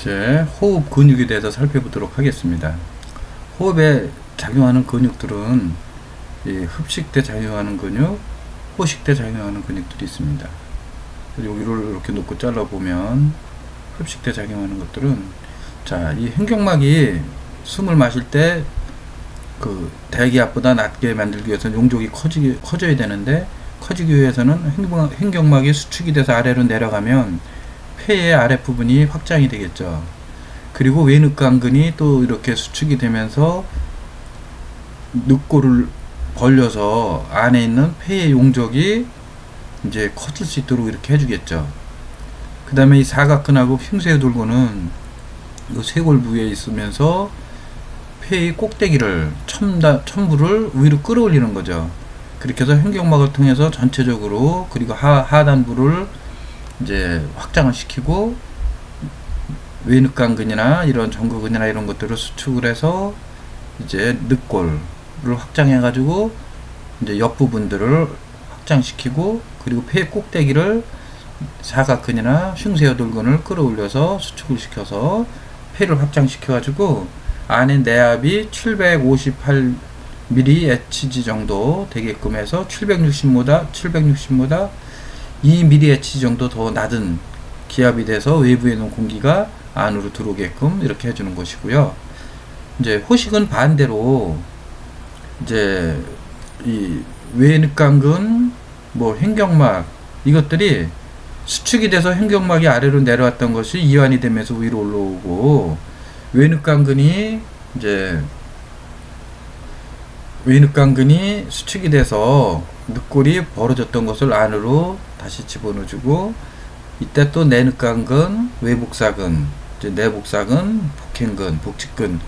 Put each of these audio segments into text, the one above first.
이제 호흡 근육에 대해서 살펴보도록 하겠습니다. 호흡에 작용하는 근육들은 이 흡식 때 작용하는 근육, 호식 때 작용하는 근육들이 있습니다. 여기를 이렇게 놓고 잘라보면 흡식 때 작용하는 것들은, 자, 이 횡격막이 숨을 마실 때 그 대기압보다 낮게 만들기 위해서는 용족이 커져야 되는데, 커지기 위해서는 횡격막이 수축이 돼서 아래로 내려가면 폐의 아랫부분이 확장이 되겠죠. 그리고 외늑강근이 또 이렇게 수축이 되면서 늑골을 벌려서 안에 있는 폐의 용적이 이제 커질 수 있도록 이렇게 해주겠죠. 그 다음에 이 사각근하고 흉쇄 돌고는 이 쇄골 부위에 있으면서 폐의 꼭대기를 첨부를 위로 끌어올리는 거죠. 그렇게 해서 횡격막을 통해서 전체적으로, 그리고 하단부를 이제 확장을 시키고 외늑강근이나 이런 정거근이나 이런 것들을 수축을 해서 이제 늑골을 확장해 가지고 이제 옆부분들을 확장시키고, 그리고 폐 꼭대기를 사각근이나 흉쇄여돌근을 끌어올려서 수축을 시켜서 폐를 확장시켜 가지고 안에 내압이 758mHg 정도 되게끔 해서 760보다 2mHg 정도 더 낮은 기압이 돼서 외부에 있는 공기가 안으로 들어오게끔 이렇게 해주는 것이고요. 이제 호식은 반대로 이제 이 외늑강근, 뭐 횡격막, 이것들이 수축이 돼서 횡격막이 아래로 내려왔던 것이 이완이 되면서 위로 올라오고, 외늑강근이 수축이 돼서 늑골이 벌어졌던 것을 안으로 다시 집어넣어주고, 이때 또 내늑강근, 외복사근, 이제 내복사근, 복행근, 복직근,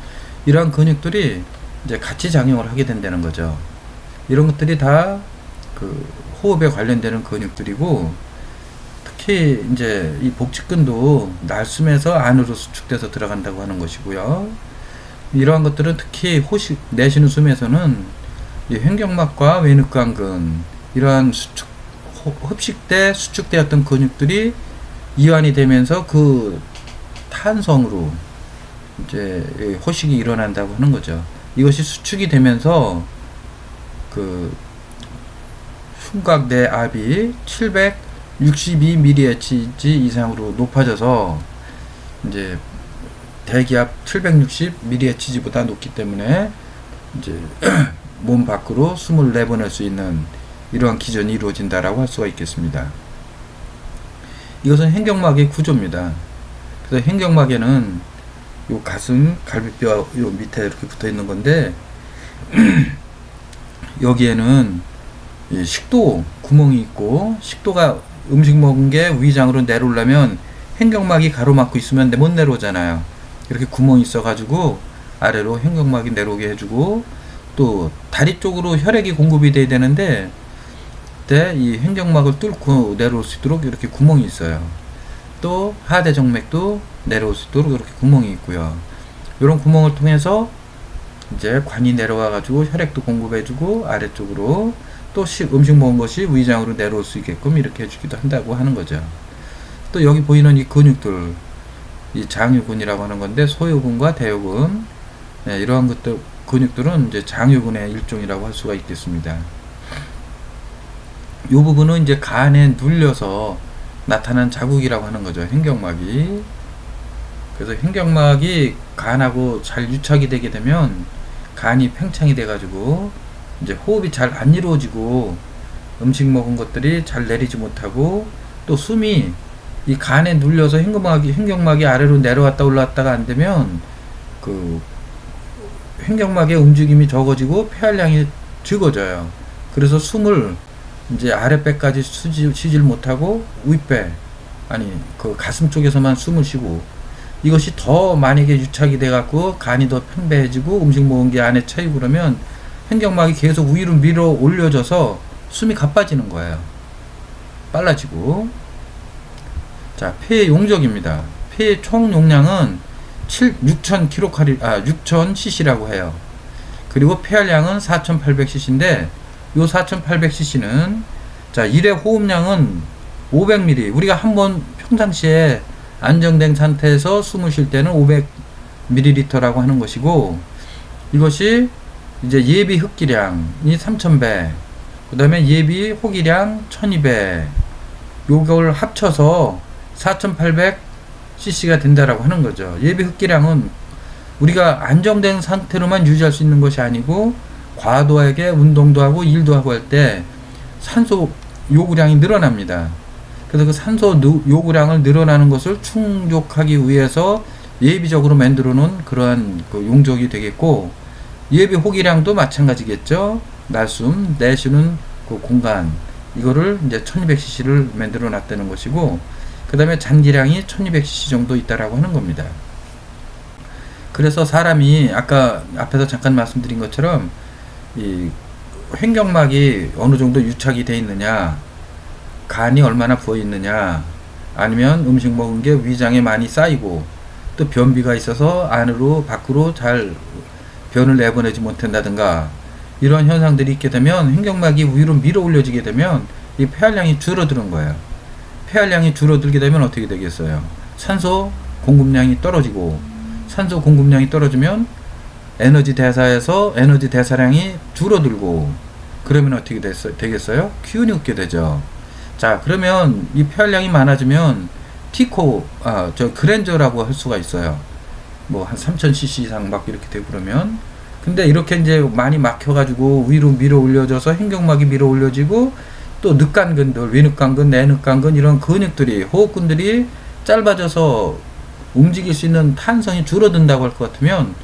이러한 근육들이 이제 같이 작용을 하게 된다는 거죠. 이런 것들이 다 그 호흡에 관련되는 근육들이고, 특히 이제 이 복직근도 날숨에서 안으로 수축돼서 들어간다고 하는 것이고요. 이러한 것들은 특히 호식, 내쉬는 숨에서는 이 횡격막과 외늑강근, 이러한 흡식 때 수축되었던 근육들이 이완이 되면서 그 탄성으로 이제 호식이 일어난다고 하는 거죠. 이것이 수축이 되면서 그 흉곽 내압이 762mHg 이상으로 높아져서 이제 대기압 760mHg보다 높기 때문에 이제 몸 밖으로 숨을 내보낼 수 있는 이러한 기전이 이루어진다라고 할 수가 있겠습니다. 이것은 횡격막의 구조입니다. 그래서 횡격막에는 요 가슴, 갈비뼈 요 밑에 이렇게 붙어 있는 건데, 여기에는 이 식도 구멍이 있고, 식도가 음식 먹은 게 위장으로 내려오려면 횡격막이 가로막고 있으면 못 내려오잖아요. 이렇게 구멍이 있어 가지고 아래로 횡격막이 내려오게 해주고, 또 다리 쪽으로 혈액이 공급이 돼야 되는데 그때 이 횡격막을 뚫고 내려올 수 있도록 이렇게 구멍이 있어요. 또 하대정맥도 내려올 수 있도록 이렇게 구멍이 있고요. 이런 구멍을 통해서 이제 관이 내려와 가지고 혈액도 공급해주고, 아래쪽으로 또 음식 먹은 것이 위장으로 내려올 수 있게끔 이렇게 해주기도 한다고 하는 거죠. 또 여기 보이는 이 근육들, 이 장유근이라고 하는 건데, 소유근과 대유근, 네, 이러한 것들, 근육들은 이제 장유근의 일종이라고 할 수가 있겠습니다. 이 부분은 이제 간에 눌려서 나타난 자국이라고 하는 거죠. 횡격막이. 그래서 횡격막이 간하고 잘 유착이 되게 되면 간이 팽창이 돼 가지고 이제 호흡이 잘 안 이루어지고, 음식 먹은 것들이 잘 내리지 못하고, 또 숨이 이 간에 눌려서 횡격막이 아래로 내려왔다 올라왔다가 안 되면 그 횡격막의 움직임이 적어지고 폐활량이 적어져요. 그래서 숨을 이제 아랫배까지 쉬질 못하고 윗배, 그 가슴 쪽에서만 숨을 쉬고, 이것이 더 만약에 유착이 돼 갖고 간이 더 팽배해지고 음식 먹은 게 안에 차이고 그러면 횡격막이 계속 위로 밀어 올려져서 숨이 가빠지는 거예요. 빨라지고. 자, 폐의 용적입니다. 폐의 총 용량은 6,000cc라고 해요. 그리고 폐활량은 4,800cc인데, 요 4,800cc는 자, 1회 호흡량은 500ml. 우리가 한번 평상시에 안정된 상태에서 숨을 쉴 때는 500ml라고 하는 것이고, 이것이 이제 예비 흡기량이 3000배, 그 다음에 예비 호기량 1200, 요걸 합쳐서 4800cc가 된다라고 하는 거죠. 예비 흡기량은 우리가 안정된 상태로만 유지할 수 있는 것이 아니고, 과도하게 운동도 하고 일도 하고 할 때 산소 요구량이 늘어납니다. 그래서 그 산소 요구량을 늘어나는 것을 충족하기 위해서 예비적으로 만들어 놓은 그러한 그 용적이 되겠고, 예비 호기량도 마찬가지겠죠. 날숨 내쉬는 그 공간, 이거를 이제 1200cc를 만들어 놨다는 것이고, 그 다음에 잔기량이 1200cc 정도 있다라고 하는 겁니다. 그래서 사람이 아까 앞에서 잠깐 말씀드린 것처럼 이 횡격막이 어느 정도 유착이 되어 있느냐, 간이 얼마나 부어 있느냐, 아니면 음식 먹은 게 위장에 많이 쌓이고 또 변비가 있어서 안으로 밖으로 잘 변을 내보내지 못한다든가, 이런 현상들이 있게 되면 횡격막이 위로 밀어 올려지게 되면 이 폐활량이 줄어드는 거예요. 폐활량이 줄어들게 되면 어떻게 되겠어요? 산소 공급량이 떨어지고, 산소 공급량이 떨어지면 에너지 대사에서 에너지 대사량이 줄어들고, 그러면 어떻게 되겠어요? 기운이 없게 되죠. 자, 그러면 이 폐활량이 많아지면 그랜저라고 할 수가 있어요. 뭐 한 3000cc 이상 막 이렇게 되고 그러면. 근데 이렇게 이제 많이 막혀가지고 위로 밀어 올려져서 횡격막이 밀어 올려지고, 또 늑간근들, 외늑간근, 내늑간근, 이런 근육들이, 호흡근들이 짧아져서 움직일 수 있는 탄성이 줄어든다고 할 것 같으면,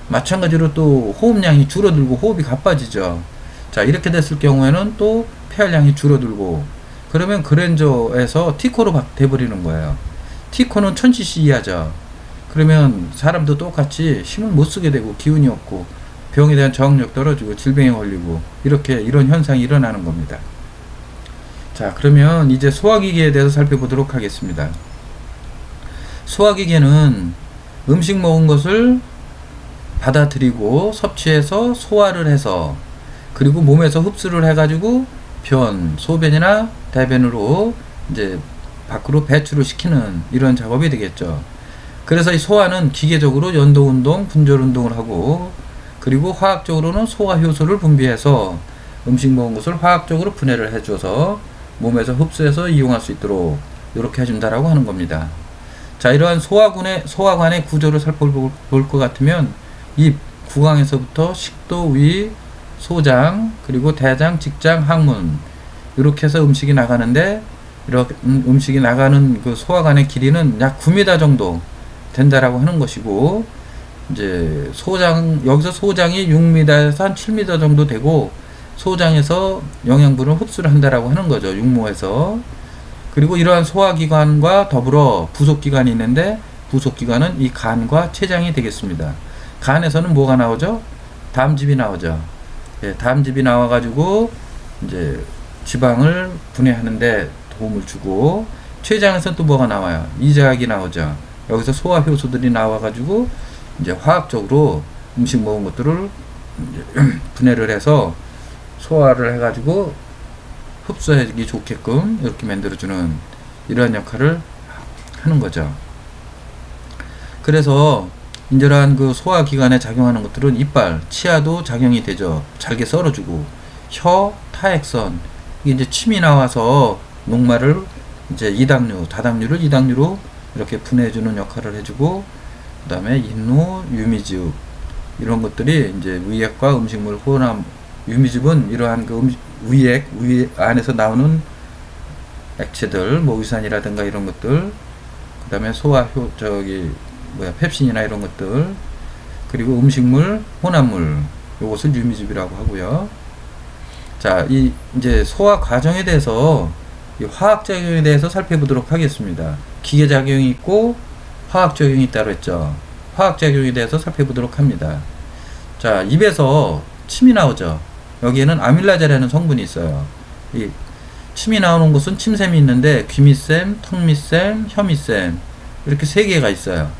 마찬가지로 또 호흡량이 줄어들고 호흡이 가빠지죠. 자, 이렇게 됐을 경우에는 또 폐활량이 줄어들고, 그러면 그랜저에서 T코로 돼버리는 거예요. T코는 1000cc 이하죠. 그러면 사람도 똑같이 힘을 못 쓰게 되고 기운이 없고 병에 대한 저항력 떨어지고 질병에 걸리고, 이런 현상이 일어나는 겁니다. 자, 그러면 이제 소화기계에 대해서 살펴보도록 하겠습니다. 소화기계는 음식 먹은 것을 받아들이고 섭취해서 소화를 해서, 그리고 몸에서 흡수를 해가지고 소변이나 대변으로 이제 밖으로 배출을 시키는 이런 작업이 되겠죠. 그래서 이 소화는 기계적으로 연도운동, 분절운동을 하고, 그리고 화학적으로는 소화효소를 분비해서 음식 먹은 것을 화학적으로 분해를 해줘서 몸에서 흡수해서 이용할 수 있도록 이렇게 해준다라고 하는 겁니다. 자, 이러한 소화관의 구조를 살펴볼 것 같으면 이 구강에서부터 식도, 위, 소장, 그리고 대장, 직장, 항문, 이렇게 해서 음식이 나가는데, 이렇게 음식이 나가는 그 소화관의 길이는 약 9m 정도 된다라고 하는 것이고, 이제 여기서 소장이 6m에서 한 7m 정도 되고, 소장에서 영양분을 흡수를 한다라고 하는 거죠. 육모에서. 그리고 이러한 소화기관과 더불어 부속기관이 있는데, 부속기관은 이 간과 췌장이 되겠습니다. 간에서는 뭐가 나오죠? 담즙이 나오죠. 예, 담즙이 나와가지고 이제 지방을 분해하는데 도움을 주고, 췌장에서는 또 뭐가 나와요? 이자약이 나오죠. 여기서 소화효소들이 나와가지고 이제 화학적으로 음식 먹은 것들을 이제 분해를 해서 소화를 해가지고 흡수하기 좋게끔 이렇게 만들어주는 이러한 역할을 하는 거죠. 그래서 이러한 그 소화기관에 작용하는 것들은 이빨, 치아도 작용이 되죠. 잘게 썰어주고, 혀, 타액선, 이게 이제 침이 나와서 녹말을 이제 이당류, 다당류를 이당류로 이렇게 분해해주는 역할을 해주고, 그 다음에 인후, 유미즙, 이런 것들이 이제 위액과 음식물 혼합, 유미즙은 이러한 그 위액 안에서 나오는 액체들, 뭐 위산이라든가 이런 것들, 그 다음에 펩신이나 이런 것들, 그리고 음식물, 혼합물, 요것을 유미즙이라고 하고요. 자, 이제 소화 과정에 대해서 이 화학작용에 대해서 살펴보도록 하겠습니다. 기계작용이 있고 화학작용이 있다고 했죠. 화학작용에 대해서 살펴보도록 합니다. 자, 입에서 침이 나오죠. 여기에는 아밀라제라는 성분이 있어요. 이 침이 나오는 곳은 침샘이 있는데, 귀밑샘, 턱밑샘, 혀밑샘, 이렇게 세 개가 있어요.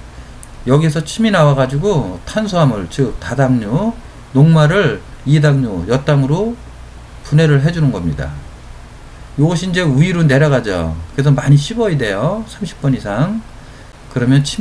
여기서 침이 나와가지고 탄수화물, 즉 다당류, 녹말을 이당류, 엿당으로 분해를 해주는 겁니다. 이것이 이제 위로 내려가죠. 그래서 많이 씹어야 돼요. 30번 이상. 그러면 침이